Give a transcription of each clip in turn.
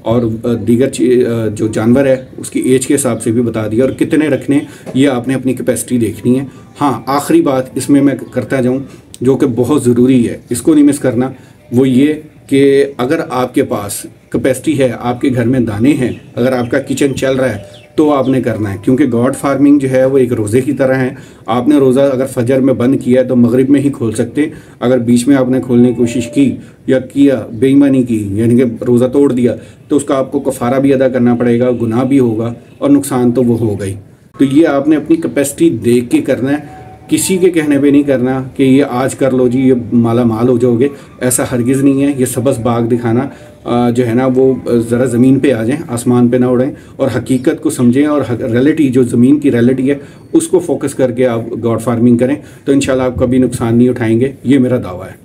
और दीगर जो जानवर है उसकी एज के हिसाब से भी बता दिया, और कितने रखने ये आपने अपनी कैपेसिटी देखनी है। हाँ, आखिरी बात इसमें मैं करता जाऊँ जो कि बहुत ज़रूरी है, इसको नहीं मिस करना, वो ये कि अगर आपके पास कैपेसिटी है, आपके घर में दाने हैं, अगर आपका किचन चल रहा है तो आपने करना है, क्योंकि गॉड फार्मिंग जो है वो एक रोज़े की तरह है। आपने रोज़ा अगर फजर में बंद किया है तो मगरिब में ही खोल सकते। अगर बीच में आपने खोलने की कोशिश की या किया, बेईमानी की, यानी कि रोज़ा तोड़ दिया, तो उसका आपको कफ़ारा भी अदा करना पड़ेगा, गुनाह भी होगा और नुकसान तो वो होगा ही। तो ये आपने अपनी कैपेसिटी देख के करना है, किसी के कहने पे नहीं करना कि ये आज कर लो जी, ये माला माल हो जाओगे, ऐसा हरगिज़ नहीं है। ये सबस बाग दिखाना जो है ना, वो ज़रा ज़मीन पे आ जाएं, आसमान पे ना उड़ें, और हकीकत को समझें, और रियलिटी जो ज़मीन की रियलिटी है उसको फोकस करके आप गॉड फार्मिंग करें, तो इंशाल्लाह आप कभी नुकसान नहीं उठाएंगे, ये मेरा दावा है।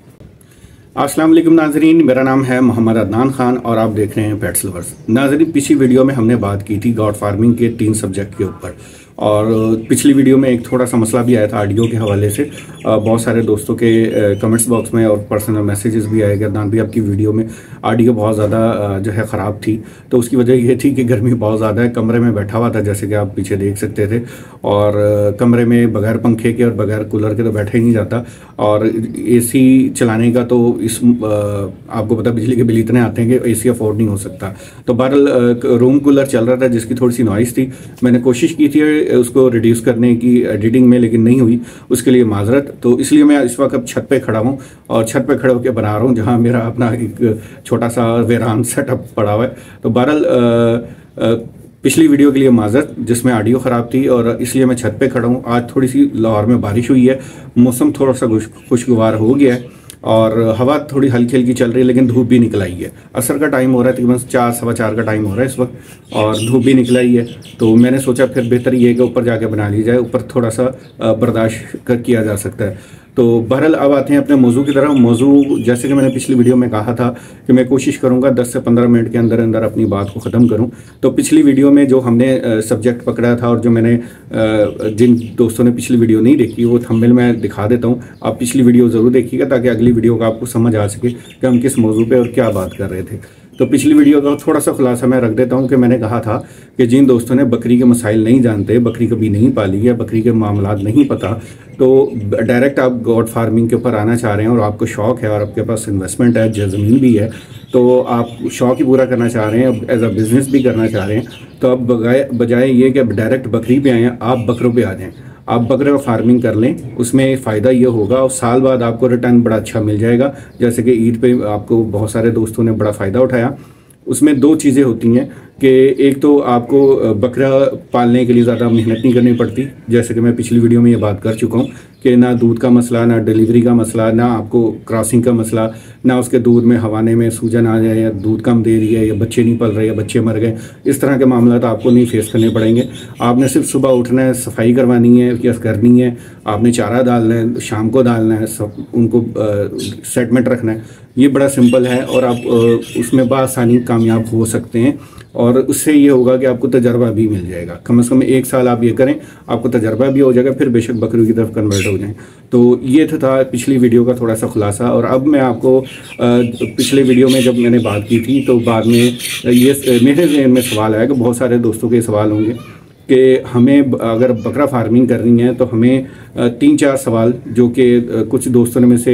अस्सलाम वालेकुम नाजरीन, मेरा नाम है मोहम्मद अदनान खान और आप देख रहे हैं पेट्स लवर्स। नाजरीन, पिछली वीडियो में हमने बात की थी गॉड फार्मिंग के 3 सब्जेक्ट के ऊपर, और पिछली वीडियो में एक थोड़ा सा मसला भी आया था ऑडियो के हवाले से। बहुत सारे दोस्तों के कमेंट्स बॉक्स में और पर्सनल मैसेजेस भी आए कि अदनान भी आपकी वीडियो में ऑडियो बहुत ज़्यादा जो है ख़राब थी। तो उसकी वजह ये थी कि गर्मी बहुत ज़्यादा है, कमरे में बैठा हुआ था जैसे कि आप पीछे देख सकते थे, और कमरे में बगैर पंखे के और बगैर कूलर के तो बैठा ही नहीं जाता, और AC चलाने का तो इस आपको पता बिजली के बिल इतने आते हैं कि AC अफोर्ड नहीं हो सकता। तो बहरहाल रूम कूलर चल रहा था जिसकी थोड़ी सी नॉइज़ थी। मैंने कोशिश की थी उसको रिड्यूस करने की एडिटिंग में, लेकिन नहीं हुई, उसके लिए माजरत। तो इसलिए मैं इस वक्त अब छत पे खड़ा हूँ, और छत पे खड़े होकर बना रहा हूँ जहाँ मेरा अपना एक छोटा सा वेरान सेटअप पड़ा हुआ है। तो बहरहाल पिछली वीडियो के लिए माजरत जिसमें ऑडियो ख़राब थी, और इसलिए मैं छत पे खड़ा हूँ। आज थोड़ी सी लाहौर में बारिश हुई है, मौसम थोड़ा सा खुशगवार हो गया है, और हवा थोड़ी हल्की हल्की चल रही है, लेकिन धूप भी निकल आई है। असर का टाइम हो रहा है, तकरीबन 4 सवा 4 का टाइम हो रहा है इस वक्त, और धूप भी निकल आई है। तो मैंने सोचा फिर बेहतर ये है कि ऊपर जाके बना ली जाए, ऊपर थोड़ा सा बर्दाश्त किया जा सकता है। तो बहरहाल अब आते हैं अपने मौजू की तरफ। मौजू जैसे कि मैंने पिछली वीडियो में कहा था कि मैं कोशिश करूंगा 10 से 15 मिनट के अंदर अंदर अपनी बात को ख़त्म करूं। तो पिछली वीडियो में जो हमने सब्जेक्ट पकड़ा था, और जो मैंने जिन दोस्तों ने पिछली वीडियो नहीं देखी वो थंबनेल में दिखा देता हूं, आप पिछली वीडियो ज़रूर देखिएगा ताकि अगली वीडियो का आपको समझ आ सके कि हम किस मौजू पर और क्या बात कर रहे थे। तो पिछली वीडियो का थोड़ा सा खुलासा मैं रख देता हूं कि मैंने कहा था कि जिन दोस्तों ने बकरी के मसाइल नहीं जानते, बकरी कभी नहीं पाली है, बकरी के मामलात नहीं पता, तो डायरेक्ट आप गॉड फार्मिंग के ऊपर आना चाह रहे हैं और आपको शौक़ है और आपके पास इन्वेस्टमेंट है, ज़मीन भी है, तो आप शौक़ ही पूरा करना चाह रहे हैं, एज अ बिज़नेस भी करना चाह रहे हैं, तो अब बजाय ये कि अब डायरेक्ट बकरी पे आएँ, आप बकरों पे आ जाएँ। आप बकरे का फार्मिंग कर लें, उसमें फ़ायदा ये होगा और साल बाद आपको रिटर्न बड़ा अच्छा मिल जाएगा। जैसे कि ईद पे आपको बहुत सारे दोस्तों ने बड़ा फ़ायदा उठाया। उसमें 2 चीज़ें होती हैं कि एक तो आपको बकरा पालने के लिए ज़्यादा मेहनत नहीं करनी पड़ती, जैसे कि मैं पिछली वीडियो में ये बात कर चुका हूँ कि ना दूध का मसला, ना डिलीवरी का मसला, ना आपको क्रॉसिंग का मसला, ना उसके दूध में हवाने में सूजन आ जाए, या दूध कम दे रही है, या बच्चे नहीं पल रहे, या बच्चे मर गए, इस तरह के मामला तो आपको नहीं फेस करने पड़ेंगे। आपने सिर्फ सुबह उठना है, सफाई करवानी है या करनी है, आपने चारा डालना है, शाम को डालना है, सब उनको सेटमेंट रखना है। ये बड़ा सिंपल है और आप उसमें बआसानी कामयाब हो सकते हैं, और उससे ये होगा कि आपको तजर्बा भी मिल जाएगा। कम से कम 1 साल आप ये करें, आपको तजर्बा भी हो जाएगा, फिर बेशक बकरी की तरफ कन्वर्ट हो जाएं। तो ये था पिछली वीडियो का थोड़ा सा खुलासा। और अब मैं आपको पिछले वीडियो में जब मैंने बात की थी तो बाद में ये मेरे ज़हन में सवाल आया कि बहुत सारे दोस्तों के सवाल होंगे कि हमें अगर बकरा फार्मिंग करनी है तो हमें 3-4 सवाल, जो कि कुछ दोस्तों ने में से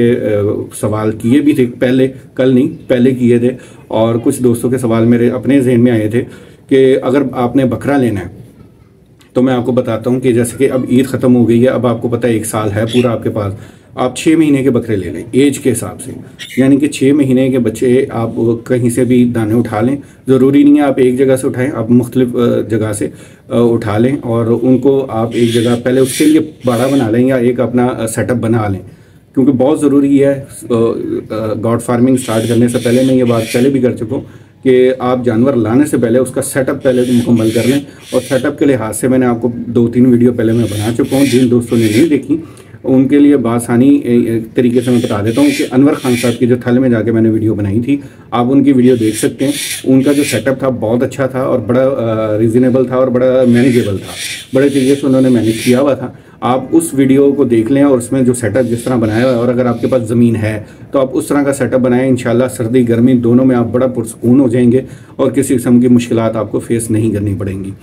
सवाल किए भी थे पहले, कल नहीं पहले किए थे, और कुछ दोस्तों के सवाल मेरे अपने जहन में आए थे कि अगर आपने बकरा लेना है तो मैं आपको बताता हूँ कि जैसे कि अब ईद ख़त्म हो गई है, अब आपको पता है 1 साल है पूरा आपके पास, आप 6 महीने के बकरे ले लें एज के हिसाब से, यानी कि 6 महीने के बच्चे आप कहीं से भी दाने उठा लें। ज़रूरी नहीं है आप एक जगह से उठाएं, आप मुख्तलिफ जगह से उठा लें और उनको आप एक जगह पहले उसके लिए बाड़ा बना लें या एक अपना सेटअप बना लें, क्योंकि बहुत ज़रूरी है गॉड फार्मिंग स्टार्ट करने से पहले। मैं ये बात पहले भी कर चुका हूँ कि आप जानवर लाने से पहले उसका सेटअप पहले तो मुकम्मल कर लें, और सेटअप के लिहाज से मैंने आपको 2-3 वीडियो पहले मैं बना चुका हूँ, जिन दोस्तों ने नहीं देखी उनके लिए बासानी तरीके से मैं बता देता हूँ कि अनवर खान साहब की जो थल में जाके मैंने वीडियो बनाई थी, आप उनकी वीडियो देख सकते हैं। उनका जो सेटअप था बहुत अच्छा था और बड़ा रीज़नेबल था और बड़ा मैनेजेबल था, बड़े तरीके से उन्होंने मैनेज किया हुआ था। आप उस वीडियो को देख लें और उसमें जो सेटअप जिस तरह बनाया हुआ है, और अगर आपके पास ज़मीन है तो आप उस तरह का सेटअप बनाएं। इंशाल्लाह सर्दी गर्मी दोनों में आप बड़ा पुरसकून हो जाएंगे और किसी किस्म की मुश्किलात आपको फेस नहीं करनी पड़ेंगी।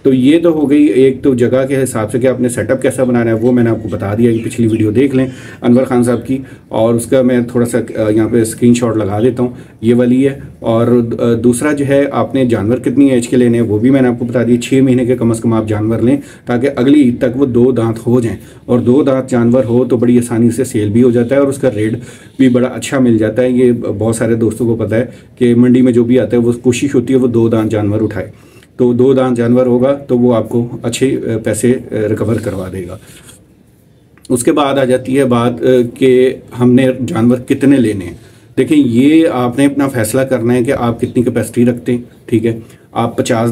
तो ये तो हो गई एक तो जगह के हिसाब से कि आपने सेटअप कैसा बनाना है, वो मैंने आपको बता दिया कि पिछली वीडियो देख लें अनवर खान साहब की, और उसका मैं थोड़ा सा यहाँ पे स्क्रीनशॉट लगा देता हूँ, ये वाली है। और दूसरा जो है, आपने जानवर कितनी एज के लेने हैं वो भी मैंने आपको बता दिया। 6 महीने के कम से कम आप जानवर लें ताकि अगली ईद तक वो 2 दांत हो जाएँ, और 2 दांत जानवर हो तो बड़ी आसानी से सेल भी हो जाता है और उसका रेट भी बड़ा अच्छा मिल जाता है। ये बहुत सारे दोस्तों को पता है कि मंडी में जो भी आता है वो कोशिश होती है वो 2 दांत जानवर उठाए, तो 2 दांत जानवर होगा तो वो आपको अच्छे पैसे रिकवर करवा देगा। उसके बाद आ जाती है बात कि हमने जानवर कितने लेने हैं। देखिए, ये आपने अपना फैसला करना है कि आप कितनी कैपेसिटी रखते हैं। ठीक है, आप 50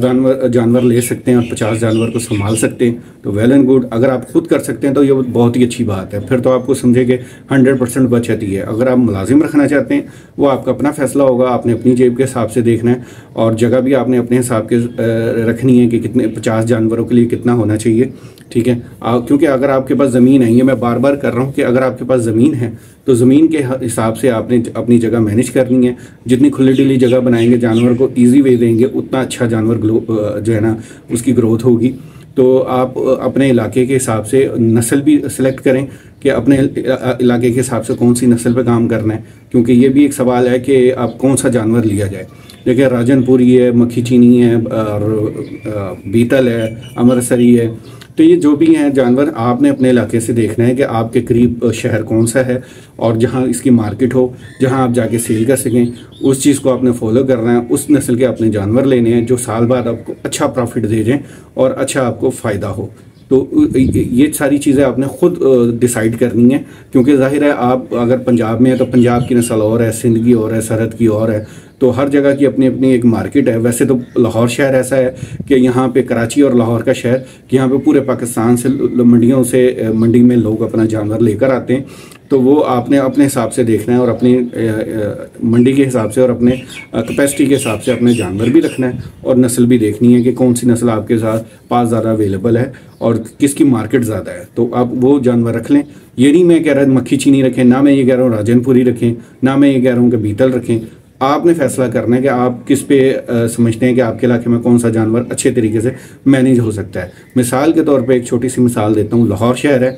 जानवर ले सकते हैं और 50 जानवर को संभाल सकते हैं तो वेल एंड गुड। अगर आप खुद कर सकते हैं तो ये बहुत ही अच्छी बात है, फिर तो आपको समझे कि 100% बचत ही है। अगर आप मुलाजिम रखना चाहते हैं वो आपका अपना फैसला होगा, आपने अपनी जेब के हिसाब से देखना है, और जगह भी आपने अपने हिसाब के रखनी है कि कितने 50 जानवरों के लिए कितना होना चाहिए। ठीक है, क्योंकि अगर आपके पास ज़मीन है, ये मैं बार बार कर रहा हूँ कि अगर आपके पास ज़मीन है तो ज़मीन के हिसाब से आपने अपनी जगह मैनेज करनी है। जितनी खुली डुली जगह बनाएंगे, जानवर को ईजी वे देंगे, उतना अच्छा जानवर जो है ना उसकी ग्रोथ होगी। तो आप अपने इलाके के हिसाब से नस्ल भी सिलेक्ट करें कि अपने इलाके के हिसाब से कौन सी नस्ल पे काम करना है, क्योंकि ये भी एक सवाल है कि आप कौन सा जानवर लिया जाए। देखिए, राजनपुरी है, मक्खी चीनी है, और बीतल है, अमृतसरी है, तो ये जो भी हैं जानवर आपने अपने इलाके से देखना है कि आपके करीब शहर कौन सा है और जहाँ इसकी मार्केट हो, जहाँ आप जाके सेल कर सकें, उस चीज़ को आपने फॉलो करना है। उस नस्ल के अपने जानवर लेने हैं जो साल बाद आपको अच्छा प्रॉफिट दे जाएँ और अच्छा आपको फ़ायदा हो। तो ये सारी चीज़ें आपने खुद डिसाइड करनी है, क्योंकि जाहिर है आप अगर पंजाब में है तो पंजाब की नस्ल और है, सिंध की और है, सरहद की और है, तो हर जगह की अपनी अपनी एक मार्केट है। वैसे तो लाहौर शहर ऐसा है कि यहाँ पे कराची और लाहौर का शहर कि यहाँ पे पूरे पाकिस्तान से मंडियों से मंडी में लोग अपना जानवर लेकर आते हैं, तो वो आपने अपने हिसाब से देखना है और अपनी मंडी के हिसाब से और अपने कैपेसिटी के हिसाब से अपने जानवर भी रखना है और नस्ल भी देखनी है कि कौन सी नस्ल आपके साथ पास ज़्यादा अवेलेबल है और किसकी मार्केट ज़्यादा है, तो आप वो जानवर रख लें। ये नहीं मैं कह रहा मक्खी चीनी रखें, ना मैं ये कह रहा हूँ राजनपुरी रखें, ना मैं ये कह रहा हूँ कि बीतल रखें। आपने फैसला करना है कि आप किस पे समझते हैं कि आपके इलाके में कौन सा जानवर अच्छे तरीके से मैनेज हो सकता है। मिसाल के तौर पे एक छोटी सी मिसाल देता हूँ। लाहौर शहर है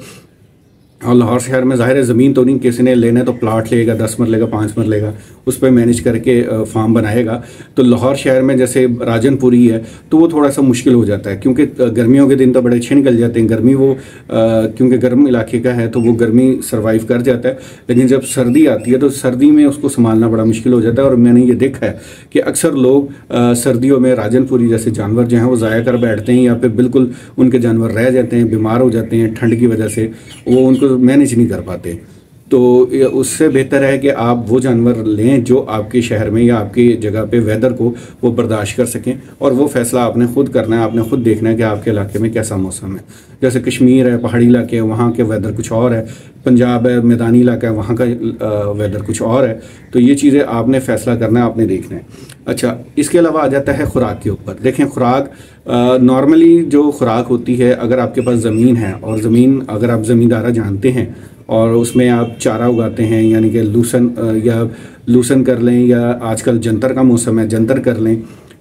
और लाहौर शहर में ज़ाहिर है ज़मीन तो नहीं, किसी ने लेना है तो प्लाट लेगा, 10 मरले का 5 मरले का, उस पर मैनेज करके फार्म बनाएगा। तो लाहौर शहर में जैसे राजनपुरी है तो वो थोड़ा सा मुश्किल हो जाता है, क्योंकि गर्मियों के दिन तो बड़े अच्छे निकल जाते हैं। गर्मी वो क्योंकि गर्म इलाके का है तो वो गर्मी सर्वाइव कर जाता है, लेकिन जब सर्दी आती है तो सर्दी में उसको संभालना बड़ा मुश्किल हो जाता है। और मैंने ये देखा है कि अक्सर लोग सर्दियों में राजनपुरी जैसे जानवर जो हैं वो ज़ाया कर बैठते हैं या फिर बिल्कुल उनके जानवर रह जाते हैं, बीमार हो जाते हैं ठंड की वजह से, वो उनको मैनेज नहीं कर पाते। तो उससे बेहतर है कि आप वो जानवर लें जो आपके शहर में या आपकी जगह पे वेदर को वो बर्दाश्त कर सकें, और वो फैसला आपने खुद करना है। आपने खुद देखना है कि आपके इलाके में कैसा मौसम है। जैसे कश्मीर है, पहाड़ी इलाके हैं, वहाँ के वेदर कुछ और है। पंजाब है, मैदानी इलाका है, वहाँ का वेदर कुछ और है। तो ये चीज़ें आपने फैसला करना है, आपने देखना है। अच्छा, इसके अलावा आ जाता है खुराक के ऊपर। देखें, खुराक नॉर्मली जो खुराक होती है, अगर आपके पास ज़मीन है और ज़मीन अगर आप ज़मींदारा जानते हैं और उसमें आप चारा उगाते हैं, यानी कि लूसन कर लें, या आजकल जंतर का मौसम है जंतर कर लें,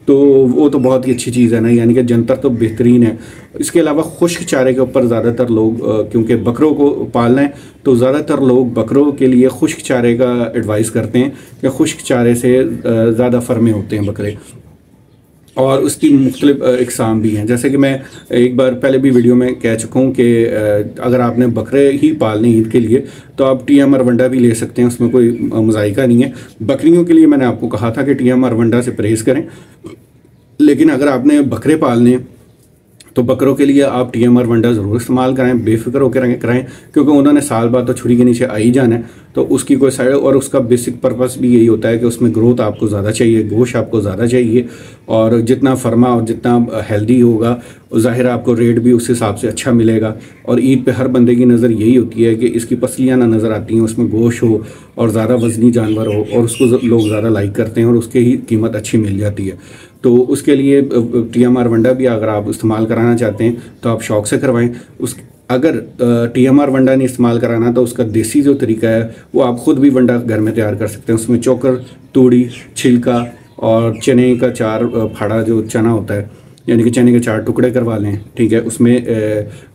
तो वो तो बहुत ही अच्छी चीज़ है ना, यानी कि जंतर तो बेहतरीन है। इसके अलावा खुश्क चारे के ऊपर ज़्यादातर लोग क्योंकि बकरों को पालना है तो ज़्यादातर लोग बकरों के लिए खुश्क चारे का एडवाइस करते हैं कि खुश्क चारे से ज़्यादा फर्मे होते हैं बकरे, और उसकी मुख्तलिफ इकसाम भी हैं। जैसे कि मैं एक बार पहले भी वीडियो में कह चुका हूँ कि अगर आपने बकरे ही पालने ईद के लिए तो आप टीएम अरवंडा भी ले सकते हैं, उसमें कोई मज़ाइका नहीं है। बकरियों के लिए मैंने आपको कहा था कि टीएम अरवंडा से परहेज़ करें, लेकिन अगर आपने बकरे पालने तो बकरों के लिए आप TMR वंडा ज़रूर इस्तेमाल कराएं, बेफिक्र होकर कराएं, क्योंकि उन्होंने साल बाद तो छुरी के नीचे आ ही जाना है। तो उसकी कोई साइड, और उसका बेसिक पर्पस भी यही होता है कि उसमें ग्रोथ आपको ज़्यादा चाहिए, गोश्त आपको ज़्यादा चाहिए, और जितना फर्मा और जितना हेल्दी होगा ज़ाहिर आपको रेट भी उस हिसाब से अच्छा मिलेगा। और ईद पे हर बंदे की नज़र यही होती है कि इसकी पसलियाँ ना नज़र आती हैं, उसमें गोश्त हो और ज़्यादा वज़नी जानवर हो, और उसको लोग ज़्यादा लाइक करते हैं और उसके ही कीमत अच्छी मिल जाती है। तो उसके लिए TMR वंडा भी अगर आप इस्तेमाल कराना चाहते हैं तो आप शौक़ से करवाएं। अगर TMR वंडा नहीं इस्तेमाल कराना तो उसका देसी जो तरीका है वो आप ख़ुद भी वंडा घर में तैयार कर सकते हैं। उसमें चोकर, तूड़ी, छिलका और चने का 4 फाड़ा जो चना होता है, यानी कि चने के 4 टुकड़े करवा लें, ठीक है। उसमें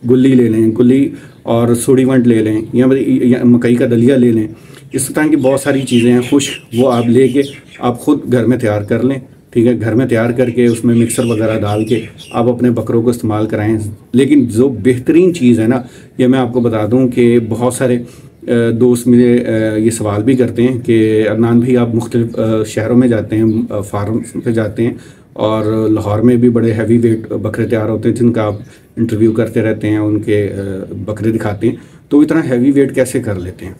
गुल्ली ले लें, गुल्ली और सोडीवंट ले लें, या मकई का दलिया ले लें। इस तरह की बहुत सारी चीज़ें हैं खुश्क, वो आप लेके आप ख़ुद घर में तैयार कर लें, ठीक है। घर में तैयार करके उसमें मिक्सर वगैरह डाल के आप अपने बकरों को इस्तेमाल कराएं। लेकिन जो बेहतरीन चीज़ है ना, ये मैं आपको बता दूं कि बहुत सारे दोस्त मुझे ये सवाल भी करते हैं कि अदनान भाई आप मुख्तलिफ शहरों में जाते हैं, फार्म पे जाते हैं, और लाहौर में भी बड़े हैवी वेट बकरे तैयार होते हैं जिनका आप इंटरव्यू करते रहते हैं, उनके बकरे दिखाते हैं, तो इतना हैवी वेट कैसे कर लेते हैं।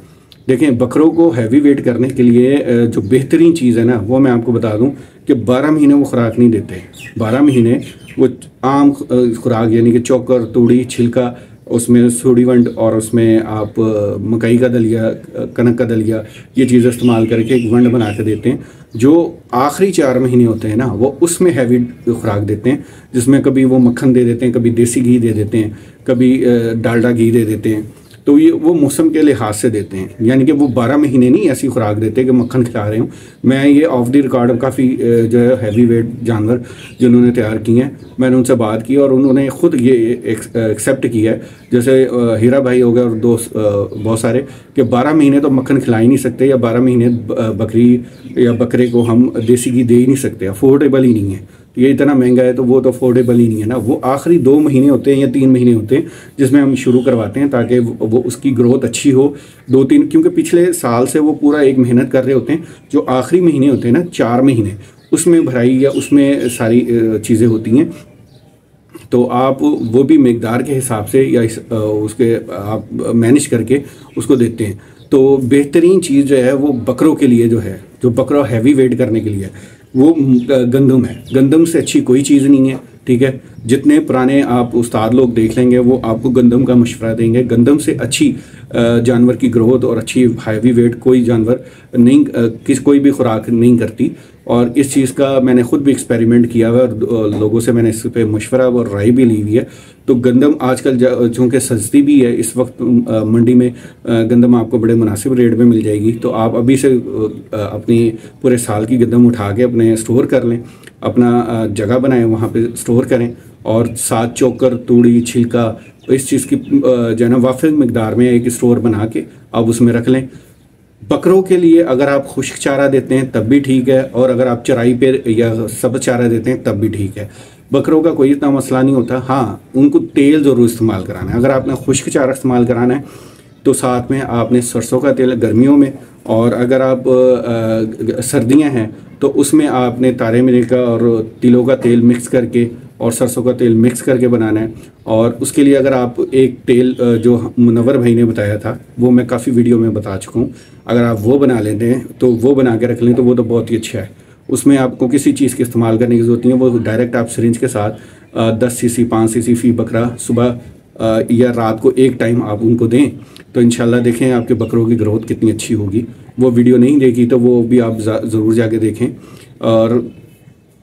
देखें, बकरों को हैवी वेट करने के लिए जो बेहतरीन चीज़ है ना, वो मैं आपको बता दूं कि 12 महीने वो खुराक नहीं देते। 12 महीने वो आम खुराक, यानी कि चोकर, तूड़ी, छिलका, उसमें सोडीवंट और उसमें आप मकई का दलिया, कनक का दलिया, ये चीज़ें इस्तेमाल करके एक वंड बना के देते हैं। जो आखिरी 4 महीने होते हैं ना, वो उसमें हैवी खुराक देते हैं, जिसमें कभी वो मक्खन दे देते हैं, कभी देसी घी दे देते हैं, कभी डालडा घी दे देते हैं। तो ये वो मौसम के लिहाज से देते हैं, यानी कि वो 12 महीने नहीं ऐसी खुराक देते कि मक्खन खिला रहे हूँ। मैं ये ऑफ द रिकॉर्ड काफ़ी जो है हैवी वेट जानवर जिन्होंने तैयार किए हैं, मैंने उनसे बात की और उन्होंने ख़ुद ये एक्सेप्ट किया है। जैसे हीरा भाई हो गए और दोस्त बहुत सारे, कि 12 महीने तो मक्खन खिला ही नहीं सकते, या 12 महीने बकरी या बकरे को हम देसी घी दे ही नहीं सकते, अफोर्डेबल ही नहीं है। ये इतना महंगा है तो वो तो अफोर्डेबल ही नहीं है ना। वो आखिरी 2 महीने होते हैं या 3 महीने होते हैं जिसमें हम शुरू करवाते हैं, ताकि वो उसकी ग्रोथ अच्छी हो। 2-3, क्योंकि पिछले साल से वो पूरा एक मेहनत कर रहे होते हैं। जो आखिरी महीने होते हैं ना, 4 महीने, उसमें भराई या उसमें सारी चीज़ें होती हैं। तो आप वो भी मिकदार के हिसाब से या उसके आप मैनेज करके उसको देते हैं। तो बेहतरीन चीज़ जो है वो बकरों के लिए जो है, जो बकरा हैवी वेट करने के लिए वो गंदम है। गंदम से अच्छी कोई चीज़ नहीं है, ठीक है। जितने पुराने आप उस्ताद लोग देख लेंगे वो आपको गंदम का मशवरा देंगे। गंदम से अच्छी जानवर की ग्रोथ और अच्छी हैवी वेट कोई जानवर नहीं, कोई भी खुराक नहीं करती। और इस चीज़ का मैंने ख़ुद भी एक्सपेरिमेंट किया हुआ है और लोगों से मैंने इस पे मशवरा और राय भी ली हुई है। तो गंदम आजकल चूँकि सस्ती भी है, इस वक्त मंडी में गंदम आपको बड़े मुनासिब रेट में मिल जाएगी। तो आप अभी से अपनी पूरे साल की गंदम उठा के अपने स्टोर कर लें, अपना जगह बनाएं, वहाँ पे स्टोर करें, और साथ चोकर, तूड़ी, छिलका, इस चीज़ की जो है ना वाफिक मिकदार में एक स्टोर बना के आप उसमें रख लें। बकरों के लिए अगर आप खुश्क चारा देते हैं तब भी ठीक है, और अगर आप चराई पे या सब्ज़ चारा देते हैं तब भी ठीक है। बकरों का कोई इतना मसला नहीं होता। हाँ, उनको तेल ज़रूर इस्तेमाल कराना है। अगर आपने खुश्क चारा इस्तेमाल कराना है तो साथ में आपने सरसों का तेल गर्मियों में, और अगर आप सर्दियां हैं तो उसमें आपने तारे मिर्च का और तिलों का तेल मिक्स करके और सरसों का तेल मिक्स करके बनाना है। और उसके लिए अगर आप एक तेल जो मुनव्वर भाई ने बताया था वो मैं काफ़ी वीडियो में बता चुका हूँ, अगर आप वो बना लेते हैं तो वो बना के रख लें तो वो तो बहुत ही अच्छा है। उसमें आपको किसी चीज़ के इस्तेमाल करने की ज़रूरत नहीं है। वो डायरेक्ट आप सिरिंज के साथ 10 सीसी 5 सीसी फी बकरा सुबह या रात को एक टाइम आप उनको दें तो इंशाल्लाह देखें आपके बकरों की ग्रोथ कितनी अच्छी होगी। वो वीडियो नहीं देखी तो वो भी आप ज़रूर जाके देखें। और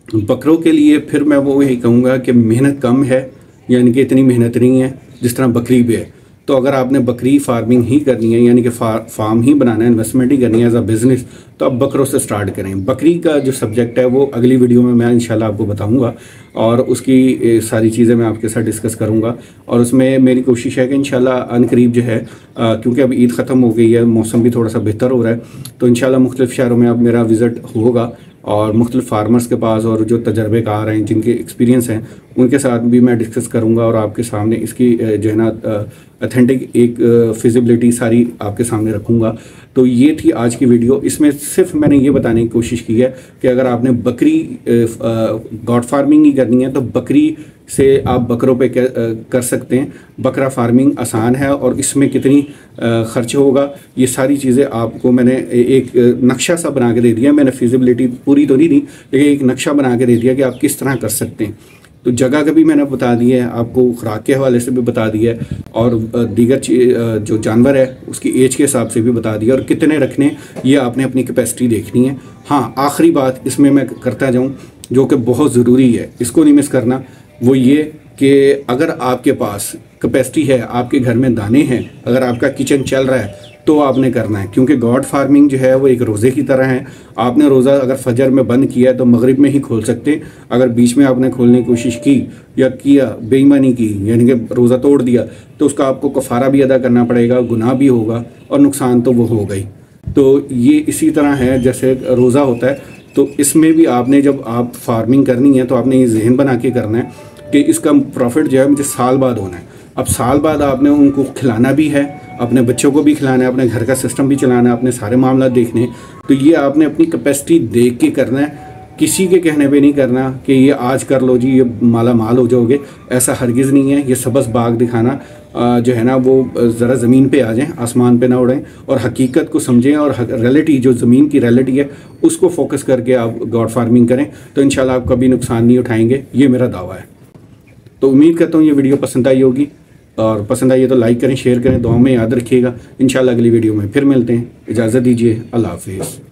बकरों के लिए फिर मैं वो यही कहूँगा कि मेहनत कम है, यानी कि इतनी मेहनत नहीं है जिस तरह बकरी पे है। तो अगर आपने बकरी फार्मिंग ही करनी है, यानी कि फार्म ही बनाना है, इन्वेस्टमेंट ही करनी है एज अ बिज़नेस, तो आप बकरों से स्टार्ट करें। बकरी का जो सब्जेक्ट है वो अगली वीडियो में मैं इंशाल्लाह आपको बताऊंगा और उसकी सारी चीज़ें मैं आपके साथ डिस्कस करूंगा। और उसमें मेरी कोशिश है कि इंशाल्लाह अनकरीब जो है, क्योंकि अब ईद ख़त्म हो गई है, मौसम भी थोड़ा सा बेहतर हो रहा है, तो इंशाल्लाह मुख्तलिफ़ शहरों में अब मेरा विज़िट होगा और मुख्तलिफ़ फार्मर्स के पास और जो तजर्बेकार हैं, जिनके एक्सपीरियंस हैं, उनके साथ भी मैं डिस्कस करूंगा और आपके सामने इसकी जो है ना ऑथेंटिक एक फिजिबिलिटी सारी आपके सामने रखूंगा। तो ये थी आज की वीडियो। इसमें सिर्फ मैंने ये बताने की कोशिश की है कि अगर आपने बकरी गॉड फार्मिंग ही करनी है तो बकरी से आप बकरों पे कर सकते हैं। बकरा फार्मिंग आसान है और इसमें कितनी खर्च होगा ये सारी चीज़ें आपको मैंने एक नक्शा सा बना के दे दिया। मैंने फिजिबिलिटी पूरी तो नहीं दी लेकिन एक नक्शा बना के दे दिया कि आप किस तरह कर सकते हैं। तो जगह का भी मैंने बता दिया है, आपको खुराक के हवाले से भी बता दिया है और दीगर जो जानवर है उसकी एज के हिसाब से भी बता दिया और कितने रखने ये आपने अपनी कैपेसिटी देखनी है। हाँ, आखिरी बात इसमें मैं करता जाऊँ जो कि बहुत ज़रूरी है, इसको नहीं मिस करना, वो ये कि अगर आपके पास कैपेसिटी है, आपके घर में दाने हैं, अगर आपका किचन चल रहा है तो आपने करना है। क्योंकि गॉड फार्मिंग जो है वो एक रोज़े की तरह है। आपने रोज़ा अगर फजर में बंद किया है तो मगरिब में ही खोल सकते। अगर बीच में आपने खोलने की कोशिश की या किया बेईमानी की यानी कि रोज़ा तोड़ दिया तो उसका आपको कफ़ारा भी अदा करना पड़ेगा, गुनाह भी होगा और नुकसान तो वो हो गई। तो ये इसी तरह है जैसे रोज़ा होता है, तो इसमें भी आपने जब आप फार्मिंग करनी है तो आपने ये जहन बना के करना है कि इसका प्रॉफिट जो है मुझे साल बाद होना है। अब साल बाद आपने उनको खिलाना भी है, अपने बच्चों को भी खिलाना है, अपने घर का सिस्टम भी चलाना है, अपने सारे मामला देखने हैं। तो ये आपने अपनी कैपेसिटी देख के करना है, किसी के कहने पे नहीं करना कि ये आज कर लो जी ये माला माल हो जाओगे, ऐसा हरगिज़ नहीं है। ये सबस बाग दिखाना जो है ना वो ज़रा ज़मीन पे आ जाएं, आसमान पे ना उड़ें और हकीकत को समझें और रियलिटी जो ज़मीन की रियलिटी है उसको फोकस करके आप गॉड फार्मिंग करें तो इंशाल्लाह आप कभी नुकसान नहीं उठाएंगे, ये मेरा दावा है। तो उम्मीद करता हूँ ये वीडियो पसंद आई होगी और पसंद आई है तो लाइक करें, शेयर करें, दुआ में याद रखिएगा। इंशाल्लाह अगली वीडियो में फिर मिलते हैं। इजाज़त दीजिए, अल्लाह हाफिज़।